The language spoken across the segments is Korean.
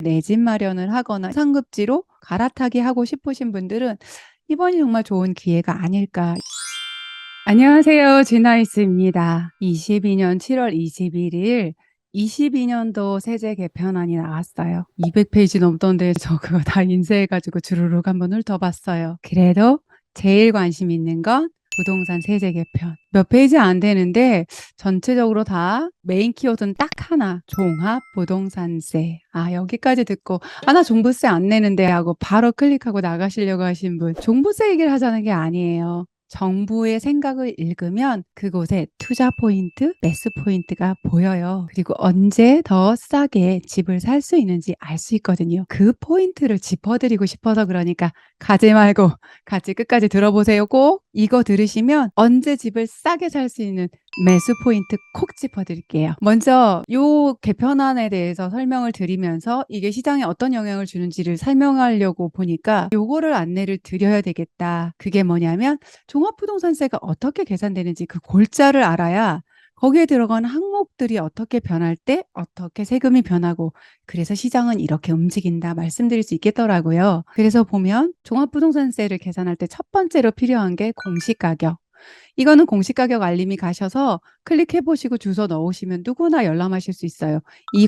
내 집 마련을 하거나 상급지로 갈아타기 하고 싶으신 분들은 이번이 정말 좋은 기회가 아닐까. 안녕하세요. 진아이스입니다. 22년 7월 21일 22년도 세제 개편안이 나왔어요. 200페이지 넘던데 저 그거 다 인쇄해가지고 주르륵 한번 훑어봤어요. 그래도 제일 관심 있는 건 부동산 세제 개편. 몇 페이지 안 되는데 전체적으로 다 메인 키워드는 딱 하나. 종합 부동산세. 여기까지 듣고 나 종부세 안 내는데 하고 바로 클릭하고 나가시려고 하신 분. 종부세 얘기를 하자는 게 아니에요. 정부의 생각을 읽으면 그곳에 투자 포인트, 매수 포인트가 보여요. 그리고 언제 더 싸게 집을 살 수 있는지 알 수 있거든요. 그 포인트를 짚어드리고 싶어서 그러니까 가지 말고 같이 끝까지 들어보세요. 꼭 이거 들으시면 언제 집을 싸게 살 수 있는 매수 포인트 콕 짚어드릴게요. 먼저 요 개편안에 대해서 설명을 드리면서 이게 시장에 어떤 영향을 주는지를 설명하려고 보니까 요거를 안내를 드려야 되겠다. 그게 뭐냐면 종합부동산세가 어떻게 계산되는지 그 골자를 알아야 거기에 들어간 항목들이 어떻게 변할 때 어떻게 세금이 변하고 그래서 시장은 이렇게 움직인다 말씀드릴 수 있겠더라고요. 그래서 보면 종합부동산세를 계산할 때 첫 번째로 필요한 게 공시가격. 이거는 공시가격 알림이 가셔서 클릭해 보시고 주소 넣으시면 누구나 열람하실 수 있어요. 이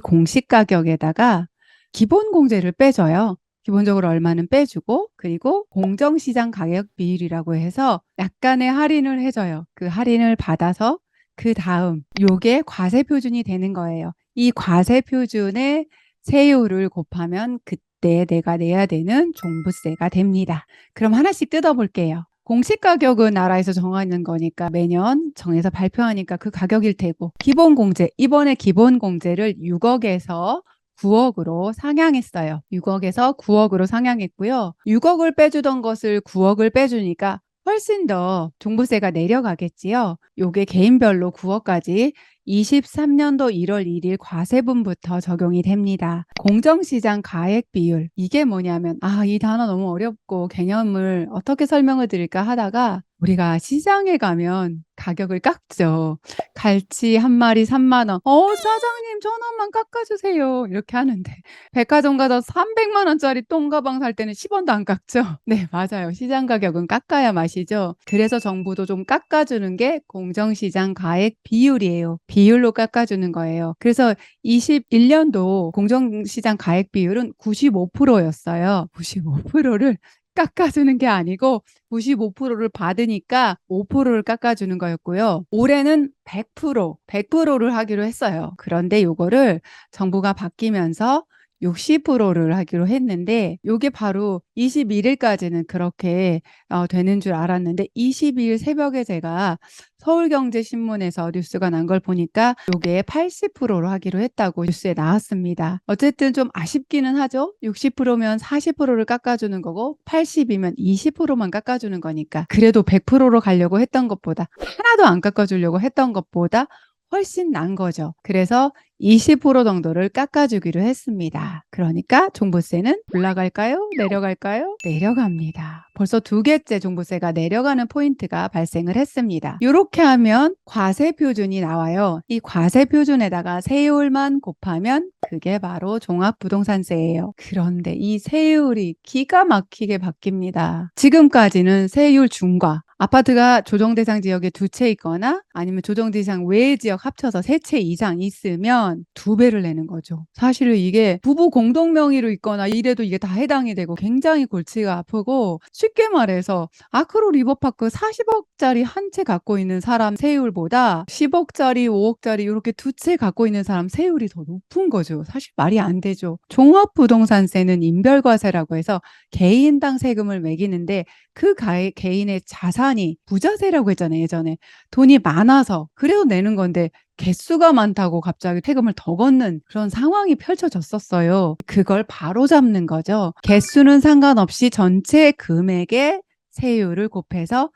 공시가격에다가 기본 공제를 빼줘요. 기본적으로 얼마는 빼주고 그리고 공정시장 가격 비율이라고 해서 약간의 할인을 해줘요. 그 할인을 받아서 그 다음 요게 과세 표준이 되는 거예요. 이 과세 표준의 세율을 곱하면 그때 내가 내야 되는 종부세가 됩니다. 그럼 하나씩 뜯어볼게요. 공시가격은 나라에서 정하는 거니까 매년 정해서 발표하니까 그 가격일 테고 기본공제, 이번에 기본공제를 6억에서 9억으로 상향했어요. 6억에서 9억으로 상향했고요. 6억을 빼주던 것을 9억을 빼주니까 훨씬 더 종부세가 내려가겠지요. 요게 개인별로 9억까지 23년도 1월 1일 과세분부터 적용이 됩니다. 공정시장 가액 비율. 이게 뭐냐면 이 단어 너무 어렵고 개념을 어떻게 설명을 드릴까 하다가 우리가 시장에 가면 가격을 깎죠. 갈치 한 마리 3만 원. 사장님 1,000원만 깎아주세요. 이렇게 하는데 백화점 가서 300만 원짜리 똥가방 살 때는 10원도 안 깎죠. 네, 맞아요. 시장 가격은 깎아야 맛이죠. 그래서 정부도 좀 깎아주는 게 공정시장 가액 비율이에요. 비율로 깎아주는 거예요. 그래서 21년도 공정시장 가액 비율은 95%였어요. 95%를 깎아주는 게 아니고 95%를 받으니까 5%를 깎아주는 거였고요. 올해는 100%를 하기로 했어요. 그런데 요거를 정부가 바뀌면서 60%를 하기로 했는데 요게 바로 21일까지는 그렇게 되는 줄 알았는데 22일 새벽에 제가 서울경제신문에서 뉴스가 난 걸 보니까 요게 80%로 하기로 했다고 뉴스에 나왔습니다. 어쨌든 좀 아쉽기는 하죠. 60%면 40%를 깎아주는 거고 80이면 20%만 깎아주는 거니까 그래도 100%로 가려고 했던 것보다 하나도 안 깎아주려고 했던 것보다 훨씬 난 거죠. 그래서 20% 정도를 깎아주기로 했습니다. 그러니까 종부세는 올라갈까요? 내려갈까요? 내려갑니다. 벌써 두 개째 종부세가 내려가는 포인트가 발생을 했습니다. 이렇게 하면 과세 표준이 나와요. 이 과세 표준에다가 세율만 곱하면 그게 바로 종합부동산세예요. 그런데 이 세율이 기가 막히게 바뀝니다. 지금까지는 세율 중과 아파트가 조정대상 지역에 두 채 있거나 아니면 조정대상 외의 지역 합쳐서 세 채 이상 있으면 2배를 내는 거죠. 사실은 이게 부부 공동명의로 있거나 이래도 이게 다 해당이 되고 굉장히 골치가 아프고 쉽게 말해서 아크로 리버파크 40억짜리 한 채 갖고 있는 사람 세율보다 10억짜리, 5억짜리 이렇게 두 채 갖고 있는 사람 세율이 더 높은 거죠. 사실 말이 안 되죠. 종합부동산세는 인별과세라고 해서 개인당 세금을 매기는데 그 개인의 자산이 부자세라고 했잖아요. 예전에 돈이 많아서 그래도 내는 건데 개수가 많다고 갑자기 세금을 더 걷는 그런 상황이 펼쳐졌었어요. 그걸 바로잡는 거죠. 개수는 상관없이 전체 금액의 세율을 곱해서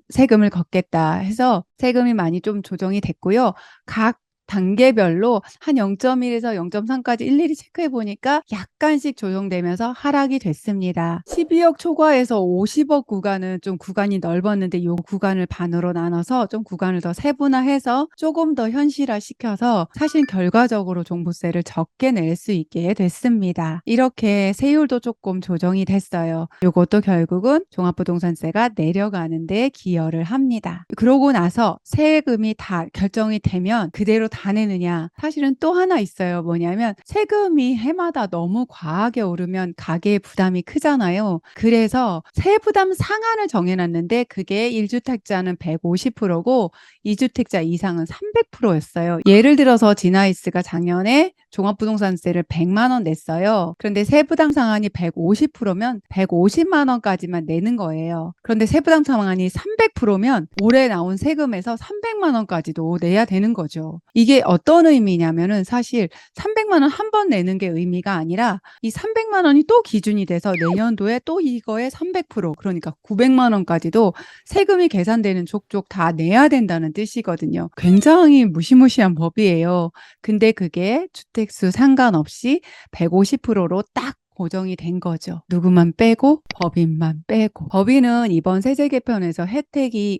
세금을 걷겠다 해서 세금이 많이 좀 조정이 됐고요. 각 단계별로 한 0.1에서 0.3까지 일일이 체크해 보니까 약간씩 조정되면서 하락이 됐습니다. 12억 초과해서 50억 구간은 좀 구간이 넓었는데 요 구간을 반으로 나눠서 좀 구간을 더 세분화해서 조금 더 현실화시켜서 사실 결과적으로 종부세를 적게 낼 수 있게 됐습니다. 이렇게 세율도 조금 조정이 됐어요. 요것도 결국은 종합부동산세가 내려가는 데 기여를 합니다. 그러고 나서 세금이 다 결정이 되면 그대로 다 내느냐? 사실은 또 하나 있어요. 뭐냐면 세금이 해마다 너무 과하게 오르면 가계의 부담이 크잖아요. 그래서 세부담 상한을 정해놨는데 그게 1주택자는 150%고 2주택자 이상은 300%였어요. 예를 들어서 지나이스가 작년에 종합부동산세를 100만 원 냈어요. 그런데 세부담 상한이 150%면 150만 원까지만 내는 거예요. 그런데 세부담 상한이 300%면 올해 나온 세금에서 300만 원까지도 내야 되는 거죠. 이게 어떤 의미냐면은 사실 300만 원 한 번 내는 게 의미가 아니라 이 300만 원이 또 기준이 돼서 내년도에 또 이거에 300% 그러니까 900만 원까지도 세금이 계산되는 족족 다 내야 된다는 뜻이거든요. 굉장히 무시무시한 법이에요. 근데 그게 주택수 상관없이 150%로 딱 고정이 된 거죠. 누구만 빼고 법인만 빼고. 법인은 이번 세제 개편에서 혜택이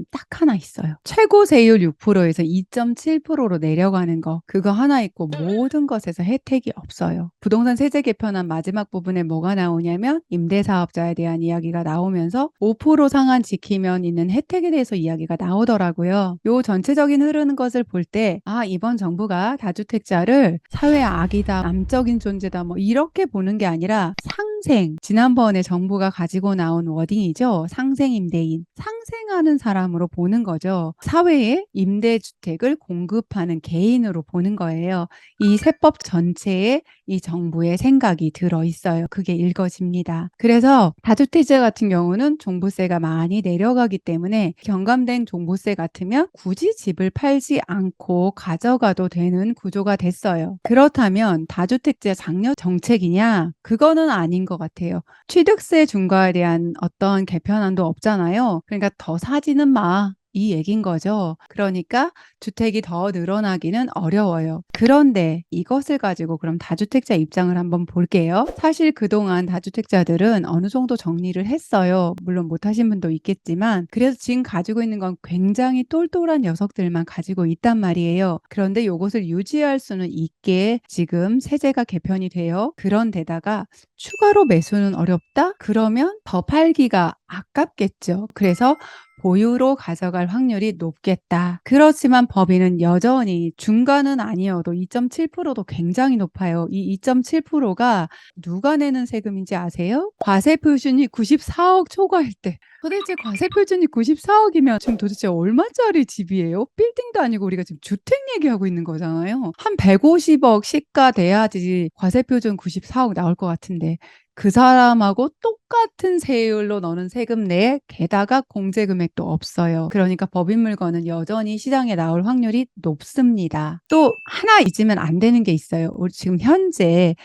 딱 하나 있어요. 최고 세율 6%에서 2.7%로 내려가는 거. 그거 하나 있고 모든 것에서 혜택이 없어요. 부동산 세제 개편안 마지막 부분에 뭐가 나오냐면 임대사업자에 대한 이야기가 나오면서 5% 상한 지키면 있는 혜택에 대해서 이야기가 나오더라고요. 요 전체적인 흐르는 것을 볼 때 이번 정부가 다주택자를 사회의 악이다, 남적인 존재다 뭐 이렇게 보는 게 아니라 상생, 지난번에 정부가 가지고 나온 워딩이죠. 상생 임대인, 상생하는 사람으로 보는 거죠. 사회에 임대주택을 공급하는 개인으로 보는 거예요. 이 세법 전체에 이 정부의 생각이 들어있어요. 그게 읽어집니다. 그래서 다주택자 같은 경우는 종부세가 많이 내려가기 때문에 경감된 종부세 같으면 굳이 집을 팔지 않고 가져가도 되는 구조가 됐어요. 그렇다면 다주택자 장려 정책이냐? 그거는 아닌 것 같아요. 취득세 중과에 대한 어떤 개편안도 없잖아요. 그러니까 더 사지는 마. 이 얘기인 거죠. 그러니까 주택이 더 늘어나기는 어려워요. 그런데 이것을 가지고 그럼 다주택자 입장을 한번 볼게요. 사실 그동안 다주택자들은 어느 정도 정리를 했어요. 물론 못하신 분도 있겠지만 그래서 지금 가지고 있는 건 굉장히 똘똘한 녀석들만 가지고 있단 말이에요. 그런데 이것을 유지할 수는 있게 지금 세제가 개편이 돼요. 그런데다가 추가로 매수는 어렵다? 그러면 더 팔기가 아깝겠죠. 그래서 보유로 가져갈 확률이 높겠다. 그렇지만 법인은 여전히 중간은 아니어도 2.7%도 굉장히 높아요. 이 2.7%가 누가 내는 세금인지 아세요? 과세 표준이 94억 초과일 때. 도대체 과세 표준이 94억이면 지금 도대체 얼마짜리 집이에요? 빌딩도 아니고 우리가 지금 주택 얘기하고 있는 거잖아요. 한 150억 시가 돼야지 과세 표준 94억 나올 것 같은데 그 사람하고 똑같은 세율로 너는 세금 내 게다가 공제 금액도 없어요. 그러니까 법인 물건은 여전히 시장에 나올 확률이 높습니다. 또 하나 잊으면 안 되는 게 있어요. 우리 지금 현재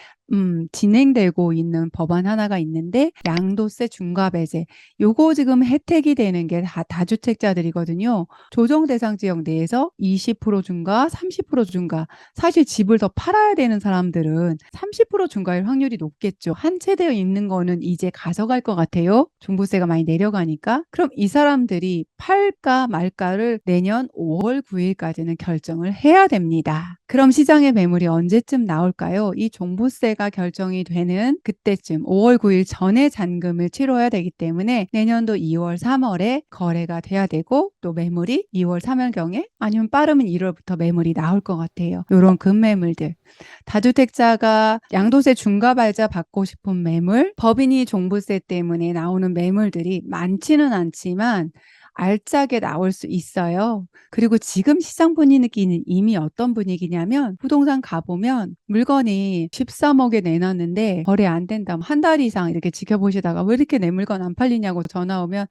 진행되고 있는 법안 하나가 있는데 양도세 중과 배제 요거 지금 혜택이 되는 게 다 다주택자들이거든요. 조정 대상 지역 내에서 20% 중과 30% 중과 사실 집을 더 팔아야 되는 사람들은 30% 중과일 확률이 높겠죠. 한 채되어 있는 거는 이제 가져갈 것 같아요. 종부세가 많이 내려가니까. 그럼 이 사람들이 팔까 말까를 내년 5월 9일까지는 결정을 해야 됩니다. 그럼 시장의 매물이 언제쯤 나올까요? 이 종부세가 결정이 되는 그때쯤 5월 9일 전에 잔금을 치러야 되기 때문에 내년도 2월 3월에 거래가 돼야 되고 또 매물이 2월 3월경에 아니면 빠르면 1월부터 매물이 나올 것 같아요. 이런 급매물들. 다주택자가 양도세 중과발자 받고 싶은 매물, 법인이 종부세 때문에 나오는 매물들이 많지는 않지만 알짜게 나올 수 있어요. 그리고 지금 시장 분위기는 이미 어떤 분위기냐면 부동산 가보면 물건이 13억에 내놨는데 거래 안 된다. 한 달 이상 이렇게 지켜보시다가 왜 이렇게 내 물건 안 팔리냐고 전화 오면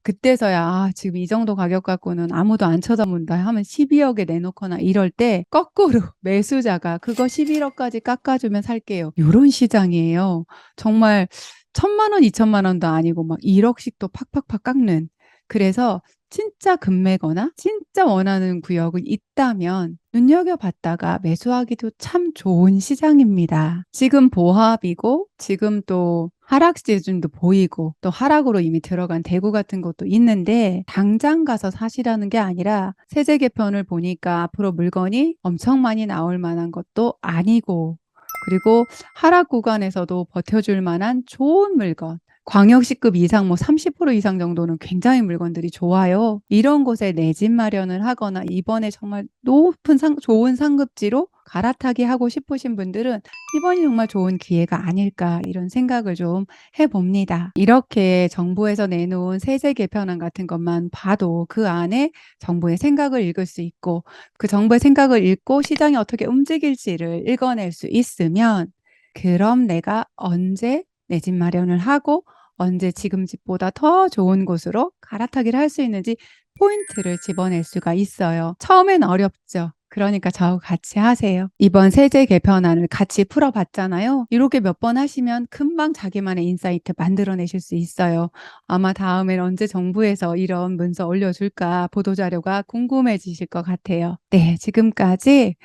그때서야 지금 이 정도 가격 갖고는 아무도 안 쳐다본다 하면 12억에 내놓거나 이럴 때 거꾸로 매수자가 그거 11억까지 깎아주면 살게요. 이런 시장이에요. 정말 1,000만 원, 2,000만 원도 아니고 막 1억씩도 팍팍팍 깎는 그래서 진짜 급매거나 진짜 원하는 구역이 있다면 눈여겨봤다가 매수하기도 참 좋은 시장입니다. 지금 보합이고 지금 또 하락 시즌도 보이고 또 하락으로 이미 들어간 대구 같은 것도 있는데 당장 가서 사시라는 게 아니라 세제 개편을 보니까 앞으로 물건이 엄청 많이 나올 만한 것도 아니고 그리고 하락 구간에서도 버텨줄 만한 좋은 물건 광역시급 이상 뭐 30% 이상 정도는 굉장히 물건들이 좋아요. 이런 곳에 내 집 마련을 하거나 이번에 정말 높은 좋은 상급지로 갈아타기 하고 싶으신 분들은 이번이 정말 좋은 기회가 아닐까 이런 생각을 좀 해봅니다. 이렇게 정부에서 내놓은 세제 개편안 같은 것만 봐도 그 안에 정부의 생각을 읽을 수 있고 그 정부의 생각을 읽고 시장이 어떻게 움직일지를 읽어낼 수 있으면 그럼 내가 언제 내 집 마련을 하고 언제 지금 집보다 더 좋은 곳으로 갈아타기를 할 수 있는지 포인트를 집어낼 수가 있어요. 처음엔 어렵죠. 그러니까 저하고 같이 하세요. 이번 세제 개편안을 같이 풀어봤잖아요. 이렇게 몇 번 하시면 금방 자기만의 인사이트 만들어내실 수 있어요. 아마 다음엔 언제 정부에서 이런 문서 올려줄까 보도자료가 궁금해지실 것 같아요. 네, 지금까지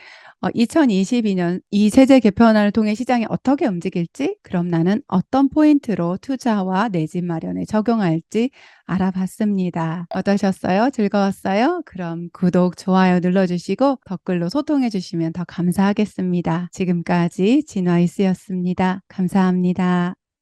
2022년 이 세제 개편안을 통해 시장이 어떻게 움직일지, 그럼 나는 어떤 포인트로 투자와 내 집 마련에 적용할지 알아봤습니다. 어떠셨어요? 즐거웠어요? 그럼 구독, 좋아요 눌러주시고 댓글로 소통해 주시면 더 감사하겠습니다. 지금까지 진화이스였습니다. 감사합니다.